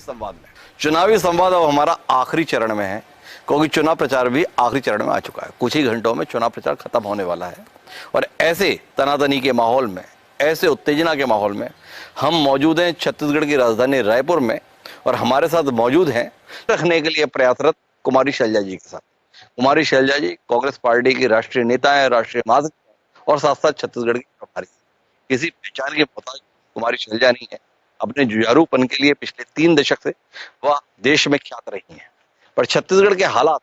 संवाद में चुनावी संवाद अब हमारा आखिरी चरण में है, क्योंकि चुनाव प्रचार भी आखिरी चरण में आ चुका है। कुछ ही घंटों में चुनाव प्रचार खत्म होने वाला है और ऐसे तनातनी के माहौल में, ऐसे उत्तेजना के माहौल में हम मौजूद हैं छत्तीसगढ़ की राजधानी रायपुर में और हमारे साथ मौजूद हैं रखने के लिए प्रयासरत कुमारी शैलजा जी के साथ। कुमारी शैलजा जी कांग्रेस पार्टी की राष्ट्रीय नेता है, राष्ट्रीय महासचिव और साथ साथ छत्तीसगढ़ की प्रभारी। किसी पहचान के मोहताज कुमारी शैलजा नहीं है। अपने जुझारूपन के लिए पिछले 3 दशक से वह देश में ख्यात रही हैं, पर छत्तीसगढ़ के हालात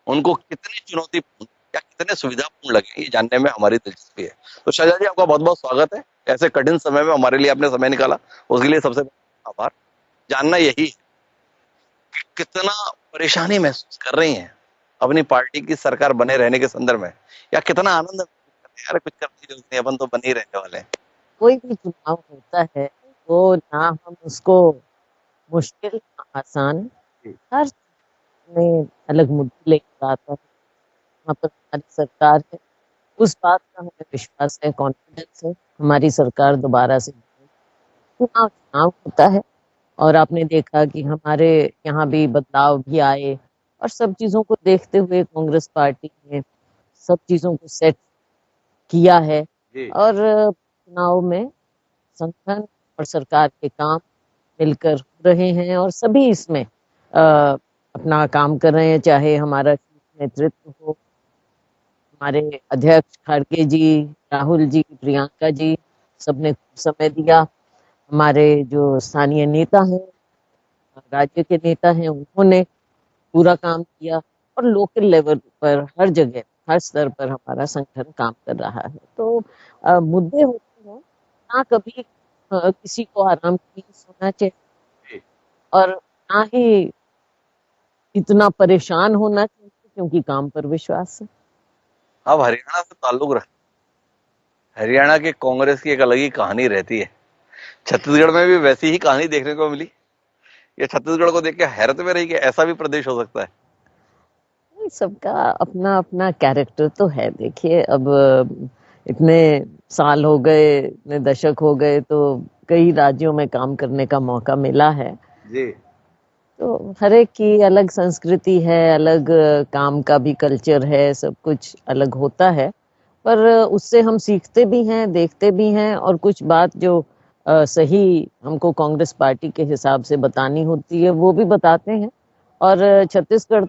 उनको कितने चुनौतीपूर्ण या कितने सुविधापूर्ण लगे, ये जानने में हमारी दिलचस्पी है। तो शैलजा जी, आपका बहुत बहुत स्वागत है। ऐसे कठिन समय में हमारे लिए आपने समय निकाला, उसके लिए सबसे बड़ा आभार। जानना यही है कि कितना परेशानी महसूस कर रही हैं अपनी पार्टी की सरकार बने रहने के संदर्भ में, या कितना आनंद यार कुछ करने की जरूरत नहीं, अपन तो बने ही रहने वाले हैं। कोई भी चुनाव होता है तो ना हम उसको मुश्किल आसान हर में अलग मुद्दे लेकर आता है। यहाँ पर हमारी सरकार है, उस बात का हमें विश्वास है, कॉन्फिडेंस है, हमारी सरकार दोबारा से चुनाव चुनाव होता है। और आपने देखा कि हमारे यहाँ भी बदलाव भी आए और सब चीजों को देखते हुए कांग्रेस पार्टी ने सब चीजों को सेट किया है और चुनाव में संगठन और सरकार के काम मिलकर हो रहे हैं और सभी इसमें अपना काम कर रहे हैं, चाहे हमारा नेतृत्व हो, हमारे अध्यक्ष खड़गे जी, राहुल जी, प्रियंका जी, सबने समय दिया। हमारे जो स्थानीय नेता हैं, राज्य के नेता हैं, उन्होंने पूरा काम किया और लोकल लेवल पर हर जगह, हर स्तर पर हमारा संगठन काम कर रहा है। तो मुद्दे होते हैं ना, कभी किसी को आराम की सोना चाहिए और ना ही इतना परेशान होना चाहिए, क्योंकि काम पर विश्वास है। अब हरियाणा से ताल्लुक रख, हरियाणा के कांग्रेस की एक अलग ही कहानी रहती है। छत्तीसगढ़ में भी वैसी ही कहानी देखने को मिली। ये छत्तीसगढ़ को देख के हैरत में रही कि ऐसा भी प्रदेश हो सकता है। सबका अपना अपना कैरेक्टर तो है। देखिए, अब इतने साल हो गए, इतने दशक हो गए, तो कई राज्यों में काम करने का मौका मिला है जी। तो हर एक की अलग संस्कृति है, अलग काम का भी कल्चर है, सब कुछ अलग होता है। पर उससे हम सीखते भी हैं, देखते भी हैं और कुछ बात जो सही हमको कांग्रेस पार्टी के हिसाब से बतानी होती है वो भी बताते हैं। और छत्तीसगढ़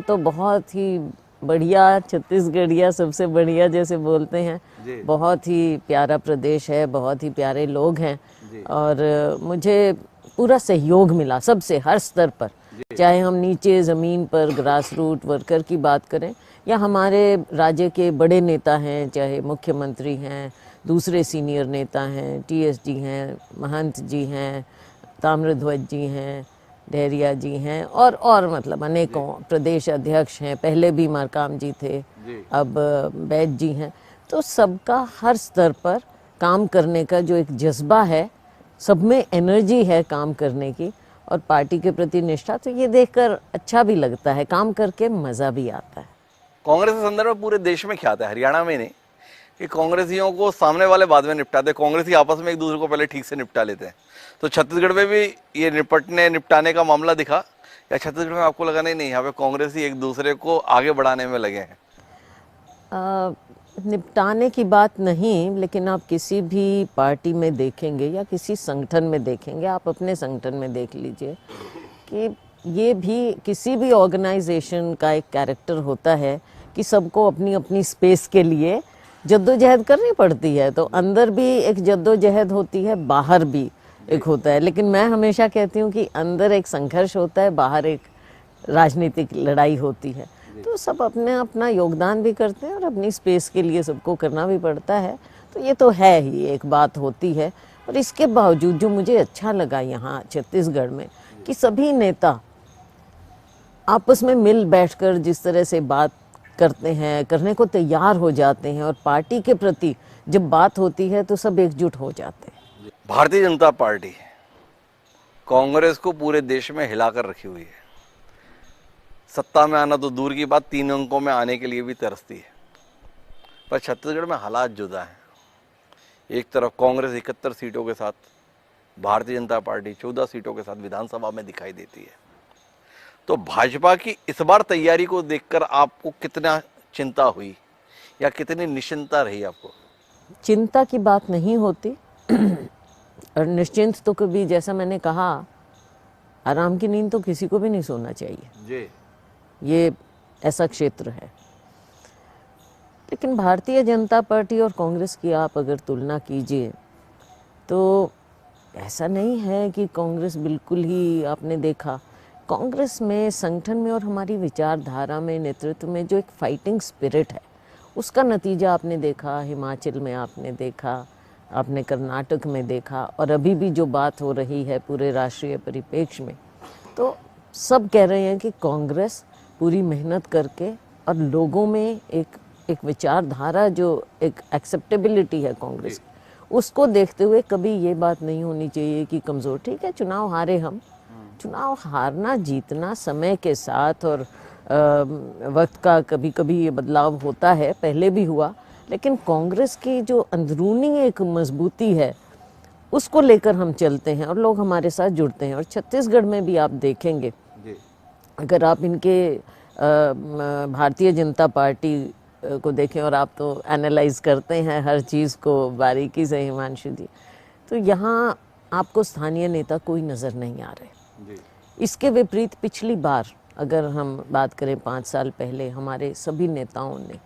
तो बहुत ही बढ़िया, छत्तीसगढ़िया सबसे बढ़िया जैसे बोलते हैं। बहुत ही प्यारा प्रदेश है, बहुत ही प्यारे लोग हैं और मुझे पूरा सहयोग मिला सबसे, हर स्तर पर, चाहे हम नीचे ज़मीन पर ग्रास रूट वर्कर की बात करें या हमारे राज्य के बड़े नेता हैं, चाहे मुख्यमंत्री हैं, दूसरे सीनियर नेता हैं, टीएस जी हैं, महंत जी हैं, ताम्रध्वज जी हैं, डहरिया जी हैं और मतलब अनेकों प्रदेश अध्यक्ष हैं, पहले भी मारकाम जी थे, अब बैद जी हैं। तो सबका हर स्तर पर काम करने का जो एक जज्बा है, सब में एनर्जी है काम करने की और पार्टी के प्रति निष्ठा, तो ये देखकर अच्छा भी लगता है, काम करके मज़ा भी आता है। कांग्रेस के संदर्भ में पूरे देश में ख्यात है, हरियाणा में नहीं, कि कांग्रेसियों को सामने वाले बाद में निपटाते, कांग्रेसी आपस में एक दूसरे को पहले ठीक से निपटा लेते हैं। तो छत्तीसगढ़ में भी ये निपटाने का मामला दिखा, या छत्तीसगढ़ में आपको लगा नहीं यहाँ पे कांग्रेसी एक दूसरे को आगे बढ़ाने में लगे हैं? निपटाने की बात नहीं, लेकिन आप किसी भी पार्टी में देखेंगे या किसी संगठन में देखेंगे, आप अपने संगठन में देख लीजिए कि ये भी किसी भी ऑर्गेनाइजेशन का एक कैरेक्टर होता है कि सबको अपनी अपनी स्पेस के लिए जद्दोजहद करनी पड़ती है। तो अंदर भी एक जद्दोजहद होती है, बाहर भी एक होता है, लेकिन मैं हमेशा कहती हूँ कि अंदर एक संघर्ष होता है, बाहर एक राजनीतिक लड़ाई होती है। तो सब अपने अपना योगदान भी करते हैं और अपनी स्पेस के लिए सबको करना भी पड़ता है। तो ये तो है ही, एक बात होती है। और इसके बावजूद जो मुझे अच्छा लगा यहाँ छत्तीसगढ़ में कि सभी नेता आपस में मिल बैठकर जिस तरह से बात करते हैं, करने को तैयार हो जाते हैं और पार्टी के प्रति जब बात होती है तो सब एकजुट हो जाते हैं। भारतीय जनता पार्टी कांग्रेस को पूरे देश में हिलाकर रखी हुई है। सत्ता में आना तो दूर की बात, 3 अंकों में आने के लिए भी तरसती है। पर छत्तीसगढ़ में हालात जुदा हैं। एक तरफ कांग्रेस 71 सीटों के साथ भारतीय जनता पार्टी 14 सीटों के साथ विधानसभा में दिखाई देती है। तो भाजपा की इस बार तैयारी को देखकर आपको कितना चिंता हुई या कितनी निश्चिंतता रही आपको? चिंता की बात नहीं होती और निश्चिंत तो कभी, जैसा मैंने कहा, आराम की नींद तो किसी को भी नहीं सोना चाहिए जी। ये ऐसा क्षेत्र है। लेकिन भारतीय जनता पार्टी और कांग्रेस की आप अगर तुलना कीजिए तो ऐसा नहीं है कि कांग्रेस बिल्कुल ही, आपने देखा कांग्रेस में, संगठन में और हमारी विचारधारा में, नेतृत्व में जो एक फाइटिंग स्पिरिट है, उसका नतीजा आपने देखा। हिमाचल में आपने देखा, आपने कर्नाटक में देखा, और अभी भी जो बात हो रही है पूरे राष्ट्रीय परिप्रेक्ष्य में, तो सब कह रहे हैं कि कांग्रेस पूरी मेहनत करके और लोगों में एक विचारधारा, जो एक एक्सेप्टेबिलिटी है कांग्रेस, उसको देखते हुए कभी ये बात नहीं होनी चाहिए कि कमज़ोर। ठीक है, चुनाव हारे हम, चुनाव हारना जीतना समय के साथ और वक्त का कभी कभी ये बदलाव होता है, पहले भी हुआ। लेकिन कांग्रेस की जो अंदरूनी एक मजबूती है, उसको लेकर हम चलते हैं और लोग हमारे साथ जुड़ते हैं। और छत्तीसगढ़ में भी आप देखेंगे, अगर आप इनके भारतीय जनता पार्टी को देखें, और आप तो एनालाइज करते हैं हर चीज़ को बारीकी से हिमांशु जी, तो यहाँ आपको स्थानीय नेता कोई नज़र नहीं आ रहे। इसके विपरीत पिछली बार अगर हम बात करें 5 साल पहले, हमारे सभी नेताओं ने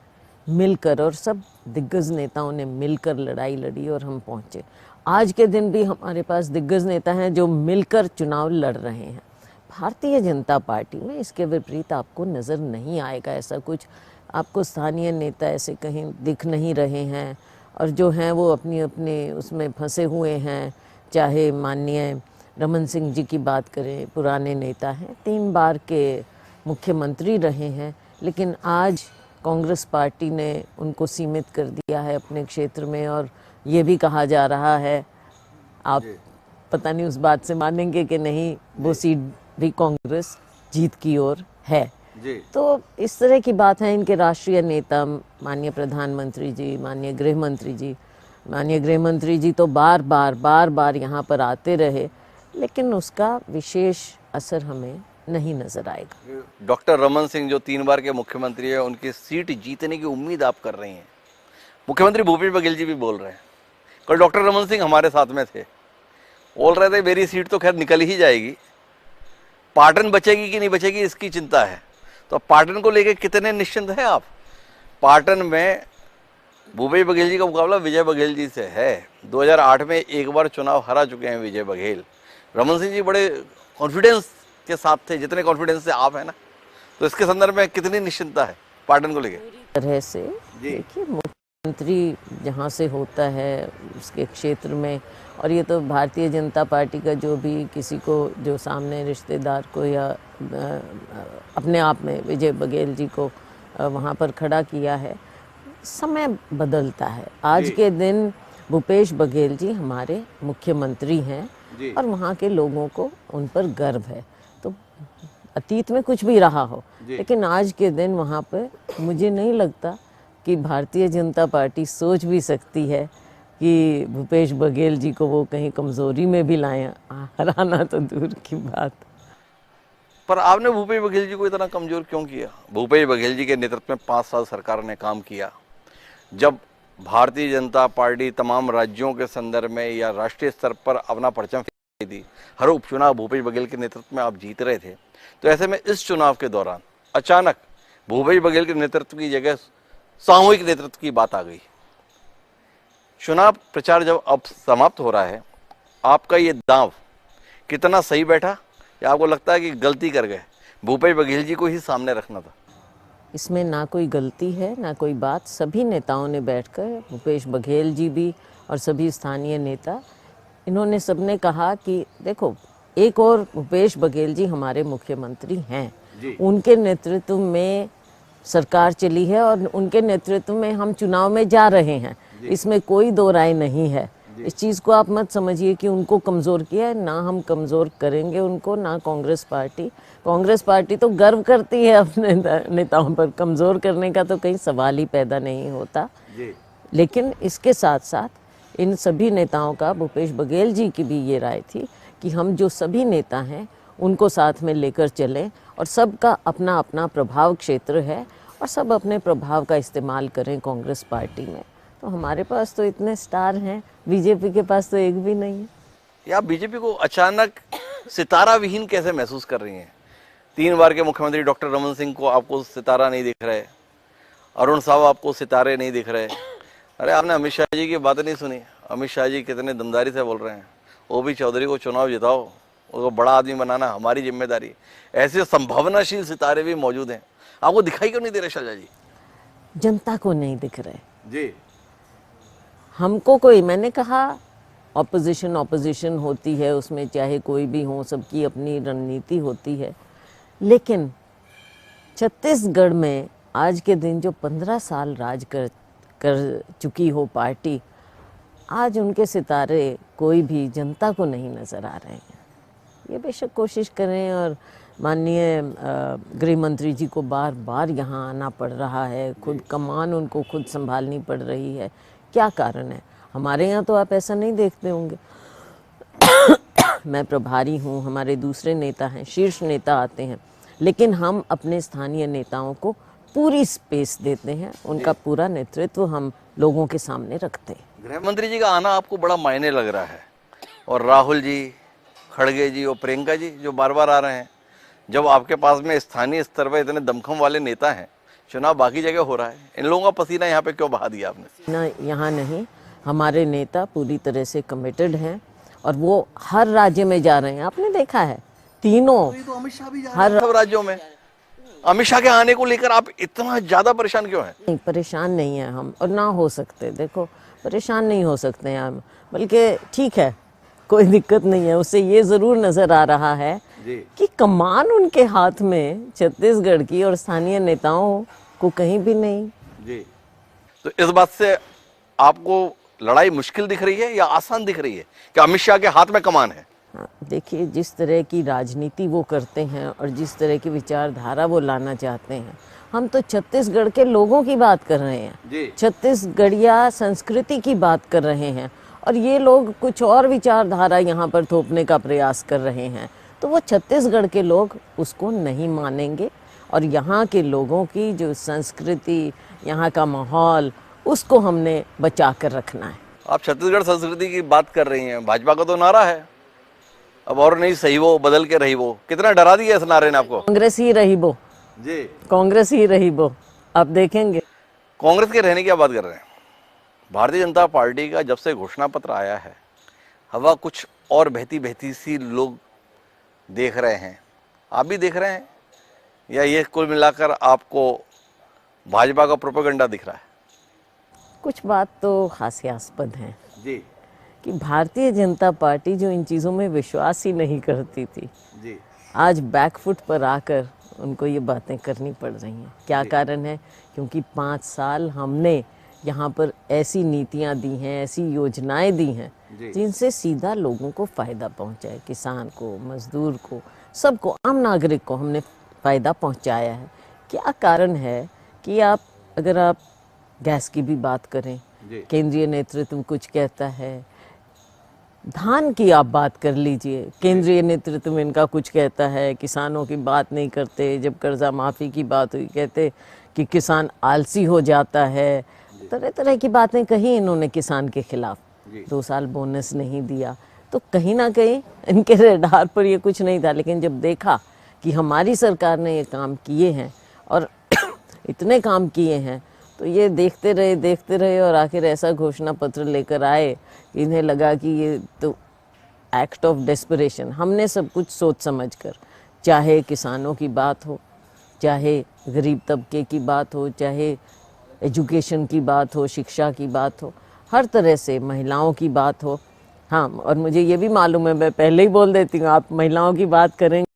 मिलकर और सब दिग्गज नेताओं ने मिलकर लड़ाई लड़ी और हम पहुँचे। आज के दिन भी हमारे पास दिग्गज नेता हैं जो मिलकर चुनाव लड़ रहे हैं। भारतीय जनता पार्टी में इसके विपरीत आपको नज़र नहीं आएगा ऐसा कुछ। आपको स्थानीय नेता ऐसे कहीं दिख नहीं रहे हैं, और जो हैं वो अपनी अपने उसमें फंसे हुए हैं। चाहे माननीय रमन सिंह जी की बात करें, पुराने नेता हैं, 3 बार के मुख्यमंत्री रहे हैं, लेकिन आज कांग्रेस पार्टी ने उनको सीमित कर दिया है अपने क्षेत्र में। और ये भी कहा जा रहा है, आप पता नहीं उस बात से मानेंगे कि नहीं, वो सीट भी कांग्रेस जीत की ओर है जी। तो इस तरह की बात है। इनके राष्ट्रीय नेता माननीय प्रधानमंत्री जी, माननीय गृह मंत्री जी तो बार बार यहाँ पर आते रहे, लेकिन उसका विशेष असर हमें नहीं नजर आएगा। डॉक्टर रमन सिंह जो 3 बार के मुख्यमंत्री है, उनकी सीट जीतने की उम्मीद आप कर रही हैं। मुख्यमंत्री भूपेश बघेल जी भी बोल रहे हैं, कल डॉक्टर रमन सिंह हमारे साथ में थे, बोल रहे थे मेरी सीट तो खैर निकल ही जाएगी, पाटन बचेगी कि नहीं बचेगी इसकी चिंता है। तो पाटन को लेकर कितने निश्चिंत हैं आप? पाटन में भूपेश बघेल जी का मुकाबला विजय बघेल जी से है। 2008 में एक बार चुनाव हरा चुके हैं विजय बघेल। रमन सिंह जी बड़े कॉन्फिडेंस के साथ थे, जितने कॉन्फिडेंस से आप है ना, तो इसके संदर्भ में कितनी निश्चिंतता है पाटन को लेकर? तरह से देखिए, मुख्यमंत्री जहाँ से होता है उसके क्षेत्र में, और ये तो भारतीय जनता पार्टी का जो भी किसी को, जो सामने रिश्तेदार को या अपने आप में विजय बघेल जी को वहाँ पर खड़ा किया है, समय बदलता है। आज के दिन भूपेश बघेल जी हमारे मुख्यमंत्री हैं और वहाँ के लोगों को उन पर गर्व है। तो अतीत में कुछ भी रहा हो, लेकिन आज के दिन वहाँ पर मुझे नहीं लगता कि भारतीय जनता पार्टी सोच भी सकती है कि भूपेश बघेल जी को वो कहीं कमजोरी में भी लाएं। हराना तो दूर की बात। पर आपने भूपेश बघेल जी को इतना कमजोर क्यों किया? भूपेश बघेल जी के नेतृत्व में 5 साल सरकार ने काम किया। जब भारतीय जनता पार्टी तमाम राज्यों के संदर्भ में या राष्ट्रीय स्तर पर अपना परचम फहराती थी, हर उपचुनाव भूपेश बघेल के नेतृत्व में आप जीत रहे थे, तो ऐसे में इस चुनाव के दौरान अचानक भूपेश बघेल के नेतृत्व की जगह सामूहिक नेतृत्व की बात आ गई। चुनाव प्रचार जब अब समाप्त हो रहा है, आपका ये दांव कितना सही बैठा, या आपको लगता है कि गलती कर गए, भूपेश बघेल जी को ही सामने रखना था? इसमें ना कोई गलती है ना कोई बात। सभी नेताओं ने बैठकर, भूपेश बघेल जी भी और सभी स्थानीय नेता, इन्होंने सबने कहा कि देखो, एक और भूपेश बघेल जी हमारे मुख्यमंत्री हैं, उनके नेतृत्व में सरकार चली है और उनके नेतृत्व में हम चुनाव में जा रहे हैं, इसमें कोई दो राय नहीं है। इस चीज़ को आप मत समझिए कि उनको कमज़ोर किया है, ना हम कमज़ोर करेंगे उनको, ना कांग्रेस पार्टी। कांग्रेस पार्टी तो गर्व करती है अपने नेताओं पर, कमज़ोर करने का तो कहीं सवाल ही पैदा नहीं होता। लेकिन इसके साथ साथ इन सभी नेताओं का, भूपेश बघेल जी की भी ये राय थी कि हम जो सभी नेता हैं उनको साथ में लेकर चलें और सबका अपना अपना प्रभाव क्षेत्र है और सब अपने प्रभाव का इस्तेमाल करें कांग्रेस पार्टी में। तो हमारे पास तो इतने स्टार हैं, बीजेपी के पास तो एक भी नहीं है। या बीजेपी को अचानक सितारा विहीन कैसे महसूस कर रही हैं? 3 बार के मुख्यमंत्री डॉक्टर रमन सिंह को आपको सितारा नहीं दिख रहे, अरुण साहब आपको सितारे नहीं दिख रहे। अरे आपने अमित शाह जी की बात नहीं सुनी? अमित शाह जी कितने दमदारी से बोल रहे हैं, ओबी चौधरी को चुनाव जिताओ, उसको बड़ा आदमी बनाना हमारी जिम्मेदारी। ऐसे संभावनाशील सितारे भी मौजूद हैं, आपको दिखाई क्यों नहीं दे रहे शाह जी? जनता को नहीं दिख रहे जी। हमको कोई, मैंने कहा ऑपोजिशन होती है, उसमें चाहे कोई भी हो, सबकी अपनी रणनीति होती है, लेकिन छत्तीसगढ़ में आज के दिन जो 15 साल राज कर चुकी हो पार्टी, आज उनके सितारे कोई भी जनता को नहीं नज़र आ रहे हैं। ये बेशक कोशिश करें और माननीय गृह मंत्री जी को बार बार यहाँ आना पड़ रहा है, खुद कमान उनको खुद संभालनी पड़ रही है, क्या कारण है? हमारे यहाँ तो आप ऐसा नहीं देखते होंगे। मैं प्रभारी हूँ, हमारे दूसरे नेता हैं, शीर्ष नेता आते हैं, लेकिन हम अपने स्थानीय नेताओं को पूरी स्पेस देते हैं, उनका पूरा नेतृत्व हम लोगों के सामने रखते हैं। गृह मंत्री जी का आना आपको बड़ा मायने लग रहा है, और राहुल जी, खड़गे जी और प्रियंका जी जो बार बार आ रहे हैं, जब आपके पास में स्थानीय स्तर पर इतने दमखम वाले नेता हैं, चुनाव बाकी जगह हो रहा है, इन लोगों का पसीना यहाँ पे क्यों बहा दिया आपने? ना, यहाँ नहीं, हमारे नेता पूरी तरह से कमिटेड हैं और वो हर राज्य में जा रहे हैं। आपने देखा है तीनों, तो अमित शाह भी जा रहे हैं सब राज्यों में। अमित शाह के आने को लेकर आप इतना ज्यादा परेशान क्यों हैं? नहीं, परेशान नहीं है हम, और ना हो सकते। देखो, परेशान नहीं हो सकते हैं हम, बल्कि ठीक है, कोई दिक्कत नहीं है। उससे ये ज़रूर नज़र आ रहा है कि कमान उनके हाथ में छत्तीसगढ़ की और स्थानीय नेताओं को कहीं भी नहीं। जी। तो इस बात से आपको लड़ाई मुश्किल दिख रही है या आसान दिख रही है कि अमित शाह के हाथ में कमान है? हाँ, देखिए, जिस तरह की राजनीति वो करते हैं और जिस तरह की विचारधारा वो लाना चाहते हैं, हम तो छत्तीसगढ़ के लोगों की बात कर रहे हैं, छत्तीसगढ़िया संस्कृति की बात कर रहे हैं, और ये लोग कुछ और विचारधारा यहाँ पर थोपने का प्रयास कर रहे हैं। तो वो छत्तीसगढ़ के लोग उसको नहीं मानेंगे, और यहाँ के लोगों की जो संस्कृति, यहाँ का माहौल, उसको हमने बचा कर रखना है। आप छत्तीसगढ़ संस्कृति की बात कर रही हैं, भाजपा का तो नारा है, अब और नहीं सही वो बदल के रही वो। कितना डरा दिया इस नारे ने आपको? कांग्रेस ही रही वो जी, कांग्रेस ही रही वो, आप देखेंगे। कांग्रेस के रहने की आप बात कर रहे हैं। भारतीय जनता पार्टी का जब से घोषणा पत्र आया है, हवा कुछ और बहती बहती सी लोग देख रहे हैं। आप भी देख रहे हैं, या ये कुल मिलाकर आपको भाजपा का प्रोपेगेंडा दिख रहा है? कुछ बात तो हास्यास्पद है जी कि भारतीय जनता पार्टी जो इन चीज़ों में विश्वास ही नहीं करती थी, जी, आज बैकफुट पर आकर उनको ये बातें करनी पड़ रही हैं। क्या कारण है? क्योंकि 5 साल हमने यहाँ पर ऐसी नीतियाँ दी हैं, ऐसी योजनाएं दी हैं जिनसे सीधा लोगों को फ़ायदा पहुँचा है, किसान को, मजदूर को, सबको, आम नागरिक को हमने फ़ायदा पहुँचाया है। क्या कारण है कि अगर आप गैस की भी बात करें, केंद्रीय नेतृत्व कुछ कहता है, धान की आप बात कर लीजिए, केंद्रीय नेतृत्व इनका कुछ कहता है, किसानों की बात नहीं करते। जब कर्जा माफ़ी की बात हुई, कहते कि किसान आलसी हो जाता है, तरह तरह की बातें कही इन्होंने किसान के खिलाफ। 2 साल बोनस नहीं दिया, तो कहीं ना कहीं इनके रडार पर ये कुछ नहीं था। लेकिन जब देखा कि हमारी सरकार ने ये काम किए हैं और इतने काम किए हैं, तो ये देखते रहे और आखिर ऐसा घोषणा पत्र लेकर आए, इन्हें लगा कि ये तो एक्ट ऑफ डेस्परेशन। हमने सब कुछ सोच समझ कर, चाहे किसानों की बात हो, चाहे गरीब तबके की बात हो, चाहे एजुकेशन की बात हो, शिक्षा की बात हो, हर तरह से, महिलाओं की बात हो। हाँ, और मुझे ये भी मालूम है, मैं पहले ही बोल देती हूँ, आप महिलाओं की बात करेंगे,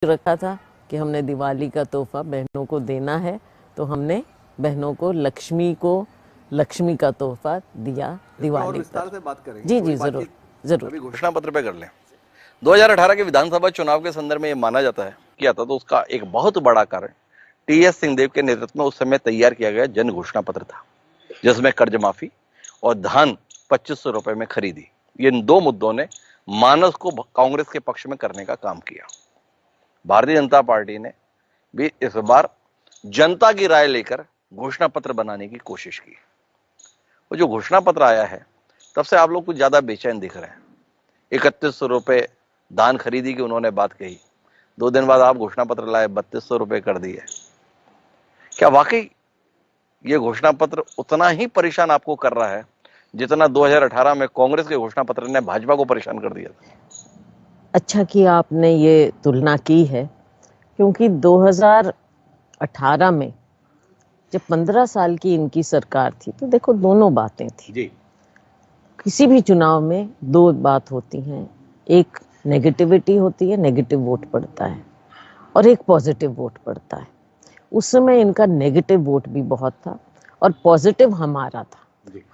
रखा था कि हमने दिवाली का तोहफा बहनों को देना है, तो हमने बहनों को लक्ष्मी का तोहफा दिया दिवाली पर। से बात करेंगे। जी जी, जरूर जरूर। अभी घोषणा पत्र पे कर लें। 2018 के विधानसभा चुनाव के संदर्भ में ये माना जाता है, किया था, तो उसका एक बहुत बड़ा कारण टी.एस. सिंहदेव के नेतृत्व में उस समय तैयार किया गया जन घोषणा पत्र था, जिसमें कर्ज माफी और धान 2500 रुपए में खरीदी, ये इन दो मुद्दों ने मानस को कांग्रेस के पक्ष में करने का काम किया। भारतीय जनता पार्टी ने भी इस बार जनता की राय लेकर घोषणा पत्र बनाने की कोशिश की। वो जो घोषणा पत्र आया है, तब से आप लोग कुछ ज्यादा बेचैन दिख रहे हैं। 3100 रुपए धान खरीदी की उन्होंने बात कही, 2 दिन बाद आप घोषणा पत्र लाए, 3200 रुपए कर दिए। क्या वाकई ये घोषणा पत्र उतना ही परेशान आपको कर रहा है जितना 2018 में कांग्रेस के घोषणा पत्र ने भाजपा को परेशान कर दिया था? अच्छा कि आपने ये तुलना की है, क्योंकि 2018 में जब 15 साल की इनकी सरकार थी तो देखो दोनों बातें थी जी। किसी भी चुनाव में दो बात होती हैं, एक नेगेटिविटी होती है, नेगेटिव वोट पड़ता है, और एक पॉजिटिव वोट पड़ता है। उस समय इनका नेगेटिव वोट भी बहुत था और पॉजिटिव हमारा था।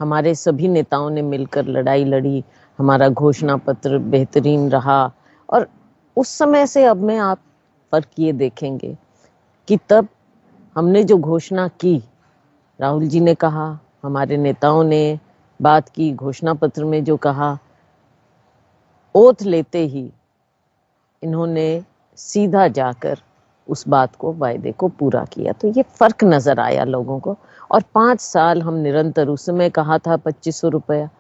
हमारे सभी नेताओं ने मिलकर लड़ाई लड़ी, हमारा घोषणा पत्र बेहतरीन रहा। और उस समय से अब में आप फर्क ये देखेंगे कि तब हमने जो घोषणा की, राहुल जी ने कहा, हमारे नेताओं ने बात की, घोषणा पत्र में जो कहा, ओथ लेते ही इन्होंने सीधा जाकर उस बात को, वायदे को पूरा किया। तो ये फर्क नजर आया लोगों को। और 5 साल हम निरंतर, उस समय कहा था 2500 रुपया,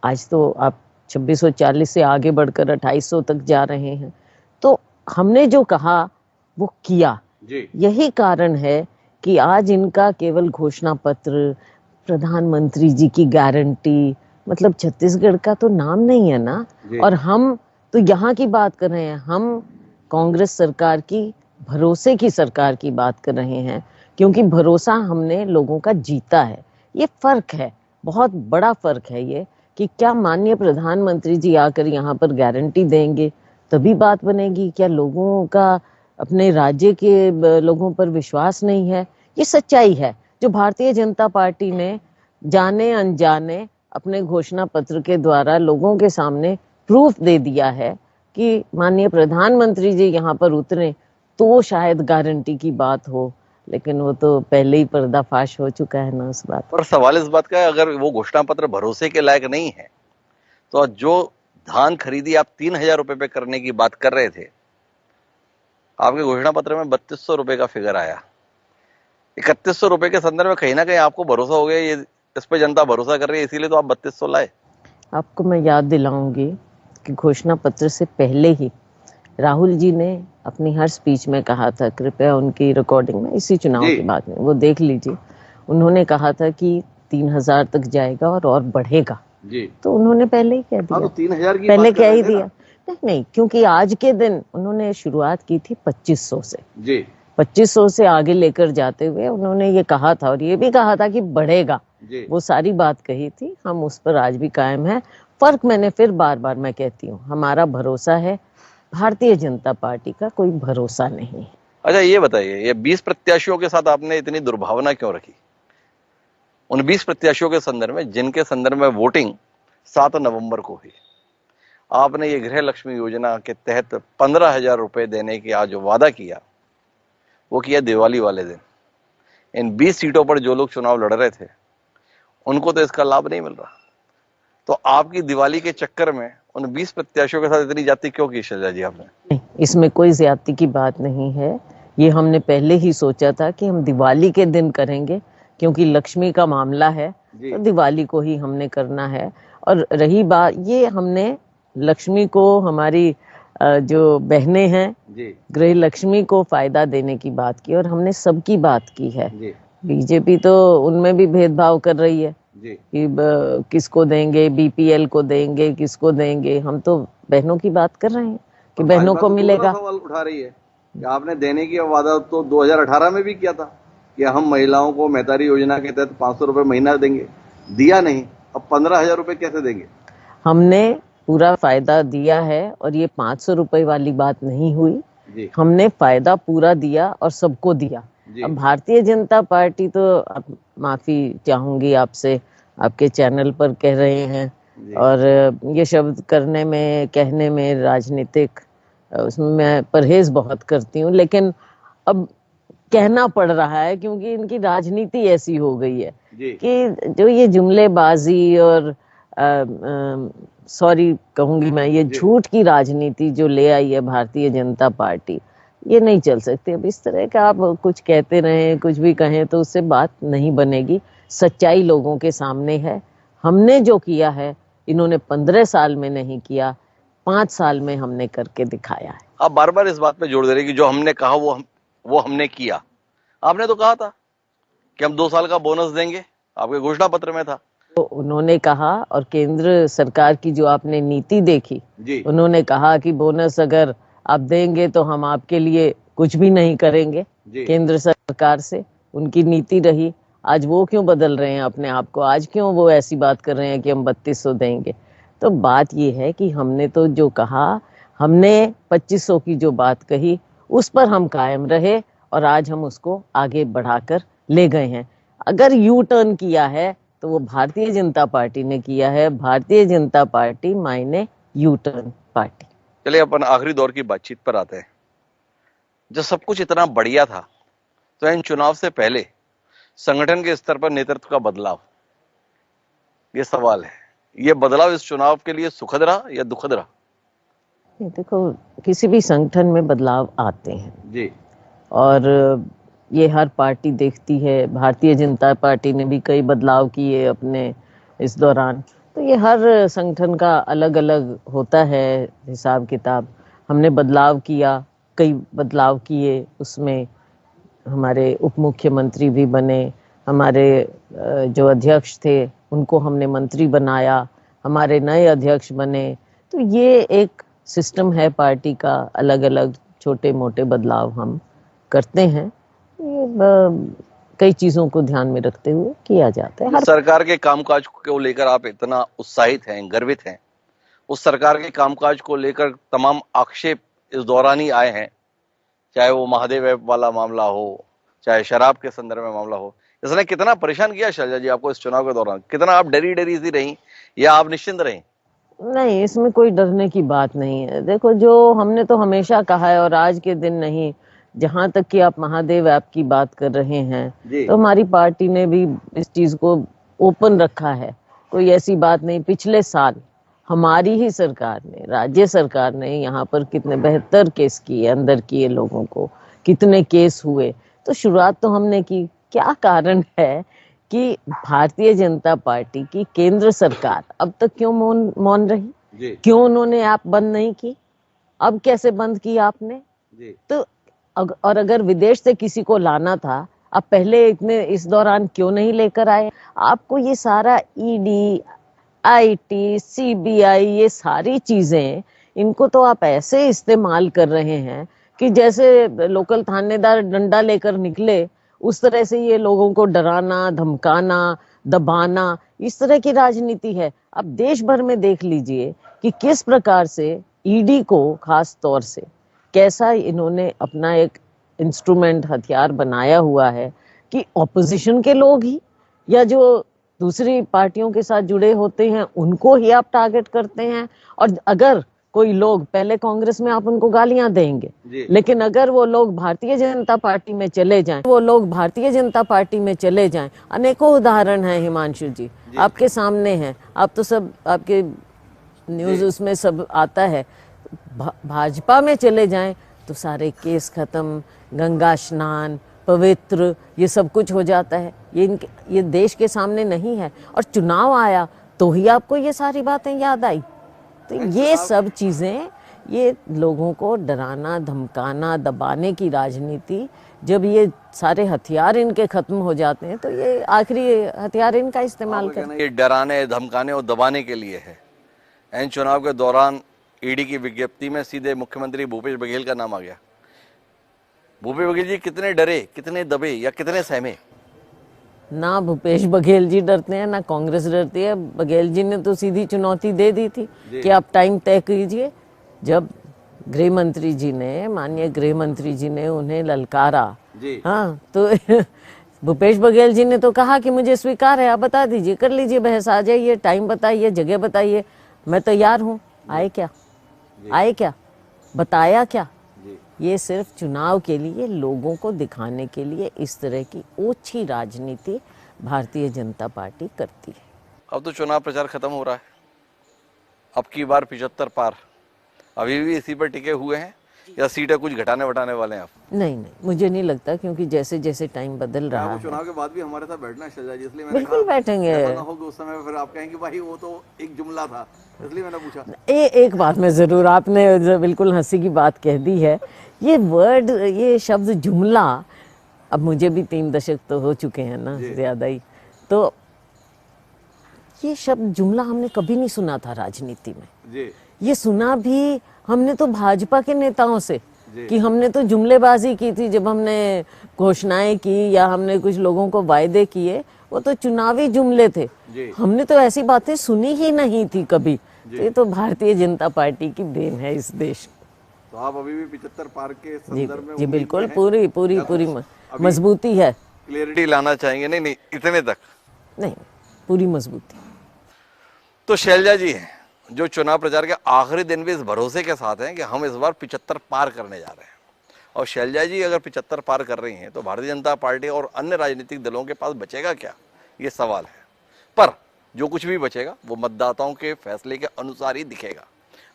आज तो आप 2640 से आगे बढ़कर 2800 तक जा रहे हैं। तो हमने जो कहा वो किया जी। यही कारण है कि आज इनका केवल घोषणा पत्र, प्रधानमंत्री जी की गारंटी, मतलब छत्तीसगढ़ का तो नाम नहीं है ना। और हम तो यहाँ की बात कर रहे हैं, हम कांग्रेस सरकार की, भरोसे की सरकार की बात कर रहे हैं, क्योंकि भरोसा हमने लोगों का जीता है। ये फर्क है, बहुत बड़ा फर्क है ये, कि क्या माननीय प्रधानमंत्री जी आकर यहाँ पर गारंटी देंगे तभी बात बनेगी? क्या लोगों का अपने राज्य के लोगों पर विश्वास नहीं है? ये सच्चाई है जो भारतीय जनता पार्टी ने जाने अनजाने अपने घोषणा पत्र के द्वारा लोगों के सामने प्रूफ दे दिया है कि माननीय प्रधानमंत्री जी यहाँ पर उतरे तो शायद गारंटी की बात हो, लेकिन वो तो पहले ही पर्दाफाश हो चुका है ना उस बात। और सवाल इस बात का है, अगर वो घोषणा पत्र भरोसे के लायक नहीं है तो जो धान खरीदी आप 3000 रुपए पे करने की बात कर रहे थे, आपके घोषणा पत्र में 3200 रुपए का फिगर आया। 3100 रुपए के संदर्भ में कहीं ना कहीं आपको भरोसा हो गया, ये इस पे जनता भरोसा कर रही है, इसीलिए तो आप 3200 लाए। आपको मैं याद दिलाऊंगी कि घोषणा पत्र से पहले ही राहुल जी ने अपनी हर स्पीच में कहा था, कृपया उनकी रिकॉर्डिंग में, इसी चुनाव के बाद में वो देख लीजिए, उन्होंने कहा था कि 3000 तक जाएगा और बढ़ेगा जी। तो उन्होंने पहले ही कह दिया। तो 3000 की पहले कह ही दिया। नहीं, क्योंकि आज के दिन उन्होंने शुरुआत की थी 2500 से जी। 2500 से आगे लेकर जाते हुए उन्होंने ये कहा था, और ये भी कहा था कि बढ़ेगा, वो सारी बात कही थी। हम उस पर आज भी कायम है। फर्क मैंने फिर बार बार मैं कहती हूँ, हमारा भरोसा है, भारतीय जनता पार्टी का कोई भरोसा नहीं है। अच्छा ये बताइए, ये 20 प्रत्याशियों के साथ आपने इतनी दुर्भावना क्यों रखी? उन 20 प्रत्याशियों के संदर्भ में, जिनके संदर्भ में वोटिंग 7 नवंबर को हुई, आपने ये गृह लक्ष्मी योजना के तहत 15,000 रुपए देने की आज जो वादा किया, वो किया दिवाली वाले दिन। इन 20 सीटों पर जो लोग चुनाव लड़ रहे थे उनको तो इसका लाभ नहीं मिल रहा। तो आपकी दिवाली के चक्कर में उन 20 प्रत्याशियों के साथ इतनी ज्यादती क्यों की शैलजा जी आपने? नहीं, इसमें कोई ज्यादती की बात नहीं है। ये हमने पहले ही सोचा था कि हम दिवाली के दिन करेंगे, क्योंकि लक्ष्मी का मामला है तो दिवाली को ही हमने करना है। और रही बात, ये हमने लक्ष्मी को, हमारी जो बहनें हैं, गृह लक्ष्मी को फायदा देने की बात की, और हमने सबकी बात की है। बीजेपी तो उनमें भी भेदभाव कर रही है कि किसको देंगे, बीपीएल को देंगे, किसको देंगे। हम तो बहनों की बात कर रहे हैं कि बहनों को मिलेगा। सवाल उठा रही है कि आपने देने की वादा तो 2018 में भी किया था कि हम महिलाओं को मेहतारी योजना के तहत 500 रुपए महीना देंगे, दिया नहीं, अब 15,000 रुपए कैसे देंगे? हमने पूरा फायदा दिया है, और ये 500 रुपए वाली बात नहीं हुई। हमने फायदा पूरा दिया और सबको दिया। अब भारतीय जनता पार्टी तो, अब माफी चाहूंगी आपसे, आपके चैनल पर कह रहे हैं, और ये शब्द करने में, कहने में, राजनीतिक उसमें मैं परहेज बहुत करती हूँ, लेकिन अब कहना पड़ रहा है, क्योंकि इनकी राजनीति ऐसी हो गई है जी। कि जो ये जुमलेबाजी और सॉरी कहूंगी मैं, ये झूठ की राजनीति जो ले आई है भारतीय जनता पार्टी, ये नहीं चल सकती। अब इस तरह का आप कुछ कहते रहें, कुछ भी कहें तो उससे बात नहीं बनेगी। सच्चाई लोगों के सामने है। हमने जो किया है इन्होंने 15 साल में नहीं किया, 5 साल में हमने करके दिखाया है। आप बार बार इस बात पे जोर दे रहे कि जो हमने कहा वो हमने किया। आपने तो कहा था कि हम 2 साल का बोनस देंगे, आपके घोषणा पत्र में था। तो उन्होंने कहा, और केंद्र सरकार की जो आपने नीति देखी जी। उन्होंने कहा कि बोनस अगर आप देंगे तो हम आपके लिए कुछ भी नहीं करेंगे। केंद्र सरकार से उनकी नीति रही। आज वो क्यों बदल रहे हैं अपने आप को? आज क्यों वो ऐसी बात कर रहे हैं कि हम 3200 देंगे? तो बात ये है कि हमने तो जो कहा, हमने 2500 की जो बात कही उस पर हम कायम रहे और आज हम उसको आगे बढ़ाकर ले गए हैं। अगर यू टर्न किया है तो वो भारतीय जनता पार्टी ने किया है। भारतीय जनता पार्टी मायने यू टर्न पार्टी। चलिए अपन आखिरी दौर की बातचीत पर आते हैं। जब सब कुछ इतना बढ़िया था तो इन चुनाव से पहले संगठन के स्तर पर नेतृत्व का बदलाव, ये सवाल है। ये बदलाव इस चुनाव के लिए सुखद रहा या दुखद रहा? देखो, किसी भी संगठन में बदलाव आते हैं जी। और ये हर पार्टी देखती है। भारतीय जनता पार्टी ने भी कई बदलाव किए अपने इस दौरान। तो ये हर संगठन का अलग अलग होता है हिसाब किताब। हमने बदलाव किया, कई बदलाव किए, उसमें हमारे उप मुख्यमंत्री भी बने, हमारे जो अध्यक्ष थे उनको हमने मंत्री बनाया, हमारे नए अध्यक्ष बने। तो ये एक सिस्टम है पार्टी का, अलग अलग छोटे मोटे बदलाव हम करते हैं। ये कई चीजों को ध्यान में रखते हुए किया जाता है। सरकार के कामकाज को लेकर आप इतना उत्साहित हैं, गर्वित हैं, उस सरकार के कामकाज को लेकर तमाम आक्षेप इस दौरान ही आए हैं, चाहे वो महादेव ऐप वाला मामला हो, चाहे शराब के संदर्भ में मामला हो। इसने कितना परेशान किया शैलजा जी आपको इस चुनाव के दौरान? कितना आप डरी डरी सी रही या आप निश्चिंत रही? नहीं, इसमें कोई डरने की बात नहीं है। देखो, जो हमने तो हमेशा कहा है और आज के दिन नहीं, जहां तक कि आप महादेव ऐप की बात कर रहे हैं तो हमारी पार्टी ने भी इस चीज को ओपन रखा है। कोई ऐसी बात नहीं। पिछले साल हमारी ही सरकार ने, राज्य सरकार ने यहाँ पर कितने 72 केस किए, अंदर किए लोगों को, कितने केस हुए। तो शुरुआत तो हमने की। क्या कारण है कि भारतीय जनता पार्टी की केंद्र सरकार अब तक क्यों मौन रही? क्यों उन्होंने ऐप बंद नहीं की? अब कैसे बंद की आपने? तो और अगर विदेश से किसी को लाना था, आप पहले इतने इस दौरान क्यों नहीं लेकर आए? आपको ये सारा ईडी, आईटी, सीबीआई, ये सारी चीजें, इनको तो आप ऐसे इस्तेमाल कर रहे हैं कि जैसे लोकल थानेदार डंडा लेकर निकले, उस तरह से ये लोगों को डराना, धमकाना, दबाना, इस तरह की राजनीति है। अब देश भर में देख लीजिए कि किस प्रकार से ईडी को खास तौर से कैसा इन्होंने अपना एक इंस्ट्रूमेंट, हथियार बनाया हुआ है कि ऑपोजिशन के लोग ही या जो दूसरी पार्टियों के साथ जुड़े होते हैं उनको ही आप टारगेट करते हैं। और अगर कोई लोग, पहले कांग्रेस में आप उनको गालियां देंगे, लेकिन अगर वो लोग भारतीय जनता पार्टी में चले जाएं, अनेकों उदाहरण हैं हिमांशु जी, आपके सामने हैं। आप तो सब, आपके न्यूज उसमें सब आता है। भाजपा में चले जाएं तो सारे केस खत्म, गंगा स्नान, पवित्र, ये सब कुछ हो जाता है। ये देश के सामने नहीं है। और चुनाव आया तो ही आपको ये सारी बातें याद आई। तो ये सब चीजें, ये लोगों को डराना, धमकाना, दबाने की राजनीति, जब ये सारे हथियार इनके खत्म हो जाते हैं तो ये आखिरी हथियार इनका इस्तेमाल करते हैं। ये डराने, धमकाने और दबाने के लिए है। इन चुनाव के दौरान ईडी की विज्ञप्ति में सीधे मुख्यमंत्री भूपेश बघेल का नाम आ गया। भूपेश बघेल जी कितने डरे, कितने दबे या कितने सहमे? ना भूपेश बघेल जी डरते हैं, ना कांग्रेस डरती है। बघेल जी ने तो सीधी चुनौती दे दी थी कि आप टाइम तय कीजिए। जब गृह मंत्री जी ने, माननीय गृह मंत्री जी ने उन्हें ललकारा, हाँ, तो भूपेश बघेल जी ने तो कहा कि मुझे स्वीकार है, आप बता दीजिए, कर लीजिए बहस, आ जाइए, टाइम बताइए, जगह बताइए, मैं तैयार हूँ। आए क्या? बताया क्या? ये सिर्फ चुनाव के लिए, लोगों को दिखाने के लिए इस तरह की ओछी राजनीति भारतीय जनता पार्टी करती है। अब तो चुनाव प्रचार खत्म हो रहा है, अब की बार 75 पार, अभी भी इसी पर टिके हुए हैं या सीटें कुछ घटाने वटाने वाले हैं आप? नहीं नहीं, मुझे नहीं लगता, क्योंकि जैसे जैसे टाइम बदल रहा है। चुनाव के बाद भी हमारे साथ बैठना है शैलजा जी, इसलिए मैंने बिल्कुल कहा बैठेंगे। ऐसा ना हो कि उस समय फिर आप कहेंगे भाई वो तो एक जुमला था, इसलिए मैंने पूछा। एक बात में ज़रूर, आपने बिल्कुल हंसी की बात कह दी है। ये वर्ड, ये शब्द जुमला, अब मुझे भी 3 दशक तो हो चुके हैं ना, ज़्यादा ही, तो ये शब्द जुमला हमने कभी नहीं सुना था राजनीति में जी। ये सुना भी हमने तो भाजपा के नेताओं से कि हमने तो जुमलेबाजी की थी जब हमने घोषणाएं की या हमने कुछ लोगों को वायदे किए, वो तो चुनावी जुमले थे। हमने तो ऐसी बातें सुनी ही नहीं थी कभी। तो ये तो भारतीय जनता पार्टी की देन है इस देश। तो आप अभी भी 75 पार के संदर्भ में जी बिल्कुल, पूरी मजबूती है। क्लियरिटी लाना चाहेंगे? नहीं नहीं, इतने तक नहीं, पूरी मजबूती। तो शैलजा जी हैं जो चुनाव प्रचार के आखिरी दिन भी इस भरोसे के साथ हैं कि हम इस बार 75 पार करने जा रहे हैं। और शैलजा जी अगर 75 पार कर रही हैं तो भारतीय जनता पार्टी और अन्य राजनीतिक दलों के पास बचेगा क्या, ये सवाल है। पर जो कुछ भी बचेगा वो मतदाताओं के फैसले के अनुसार ही दिखेगा।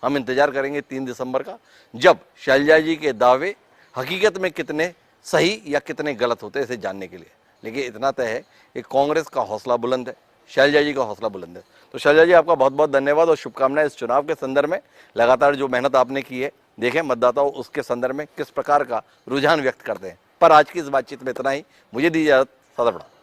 हम इंतजार करेंगे 3 दिसंबर का, जब शैलजा जी के दावे हकीकत में कितने सही या कितने गलत होते हैं इसे जानने के लिए। लेकिन इतना तय है कि कांग्रेस का हौसला बुलंद है, शैलजा जी का हौसला बुलंद है। तो शैलजा जी आपका बहुत बहुत धन्यवाद और शुभकामनाएं इस चुनाव के संदर्भ में। लगातार जो मेहनत आपने की है, देखें मतदाताओं उसके संदर्भ में किस प्रकार का रुझान व्यक्त करते हैं। पर आज की इस बातचीत में इतना ही, मुझे दीजिए इजाजत, सदा प्रणाम।